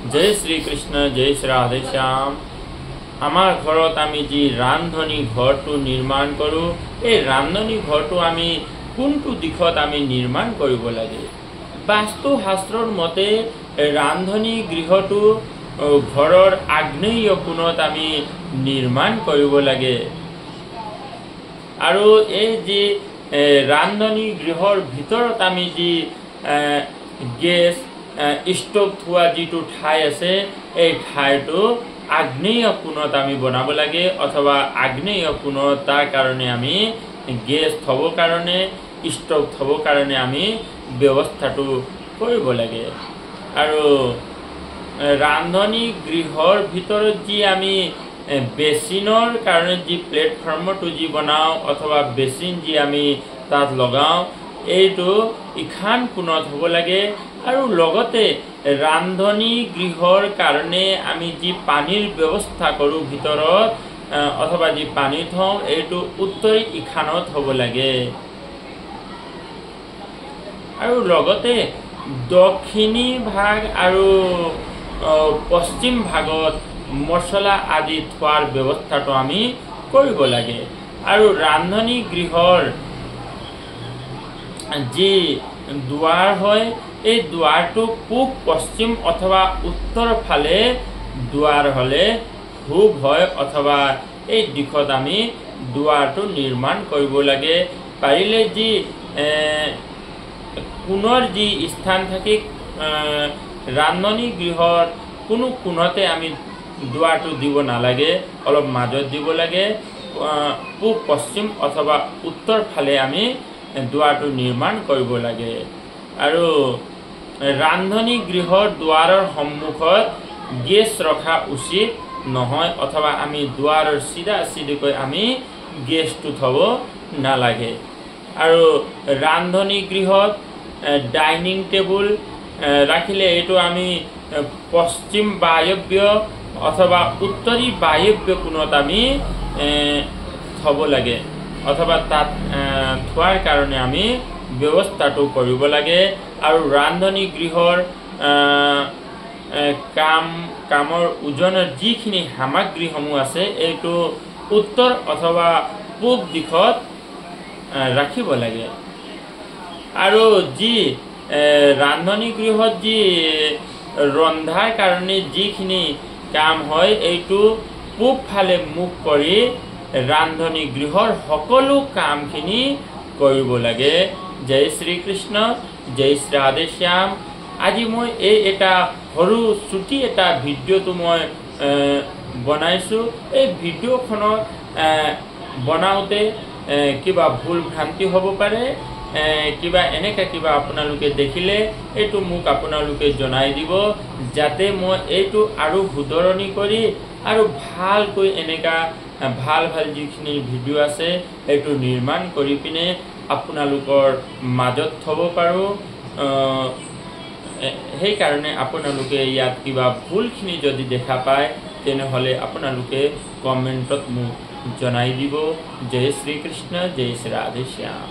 जय श्री कृष्ण जय श्री राधे श्याम। आमार घरत आमी जी रांधनी घरटू निर्माण करूँ এই रांधनी घरटू आमी कोनटू दिखत आमी निर्माण करिब लागे। वास्तुशास्त्ৰৰ मते रांधनी गृहटू घरर आग्नेय कोणत आमी निर्माण करिब लागे। आरो এই যে रांधनी गृहर भितरत आमी जी गैस स्टोव थोआ जी ठाई आछे এই ঠাইটো आग्नेय कोणत आमी बनाब लागे अथवा आग्नेय कोणत तार कारणे आमी गैस थब कारणे स्टोव थब कारणे आमी व्यवस्थाटो करिब लागे। आरो रांधनी गृहर भितरत जी आमी बेसिनर कारणे जी प्लेटफर्मटो जी बनाओ अथवा बेसिन जी आमी तात लगाओ এইটো ইখান কোণত হ'ব লাগে। আৰু লগতে ৰান্ধনী গৃহৰ কাৰণে আমি যি পানীৰ ব্যৱস্থা কৰোঁ ভিতৰত অথবা যি পানী থওঁ এইটো উত্তৰী ইখানত হ'ব লাগে। আৰু লগতে দক্ষিণী ভাগ আৰু পশ্চিম ভাগত মছলা আদি থোৱাৰ ব্যৱস্থাটো আমি কৰিব লাগে। আৰু ৰান্ধনী গৃহৰ जी दुआर হয় এই দুৱাৰটো পূব পশ্চিম অথবা উত্তৰ ফালে দুৱাৰ হলে খুব হয় অথবা এই দিশত আমি দুৱাৰটো নিৰ্মাণ কৰিব লাগে। পাৰিলে যি কোণৰ যি স্থান থাকে ৰান্ধনী গৃহৰ কোনো কোণতে আমি দুৱাৰটো দিব নালাগে, অলপ মাজত দিব লাগে। পূব পশ্চিম অথবা উত্তৰ ফালে আমি দুৱাৰটো নিৰ্মাণ কৰিব লাগে। আৰু ৰান্ধনী গৃহৰ দুৱাৰৰ সন্মুখত গেছ ৰখা উচিত নহয় অথবা আমি দুৱাৰৰ চিধা চিধিকৈ আমি গেছটো থব নালাগে। আৰু ৰান্ধনী গৃহত ডাইনিং টেবুল ৰাখিলে এইটো আমি পশ্চিম বায়ব্য অথবা উত্তৰী বায়ব্য কোণত আমি থব লাগে অথবা তাত থোৱাৰ কাৰণে আমি ব্যৱস্থাটো কৰিব লাগে। আৰু ৰান্ধনী গৃহৰ কামৰ ওজনৰ যিখিনি সামগ্ৰীসমূহ আছে এইটো উত্তৰ অথবা পূব দিশত ৰাখিব লাগে। আৰু যি ৰান্ধনী গৃহত যি ৰন্ধাৰ কাৰণে যিখিনি কাম হয় এইটো পূব ফালে মুখ কৰি रांधनी गृहर सकलो कामखिनि करिब लागे। जय श्री कृष्ण जय श्री राधे श्याम। আজি মই এই এটা সৰু ছুটি এটা ভিডিঅ'টো মই বনাইছো। এই ভিডিঅ'খনত বনাওতে কিবা ভুল ভ্ৰান্তি হ'ব পাৰে, কিবা এনেকা কিবা আপোনালোকে দেখিলে এইটো মোক আপোনালোকে জনাই দিব যাতে মই এইটো আৰু শুধৰণি কৰি আৰু ভালকৈ এনেকা ভাল ভাল যিখিনি ভিডিঅ' আছে এইটো নিৰ্মাণ কৰি পিনে আপোনালোকৰ মাজত থব পাৰোঁ। সেইকাৰণে আপোনালোকে ইয়াত কিবা ভুলখিনি যদি দেখা পায় তেনেহ'লে আপোনালোকে কমেণ্টত মোক জনাই দিব। জয় শ্ৰী কৃষ্ণ জয় শ্ৰী ৰাধে শ্যাম।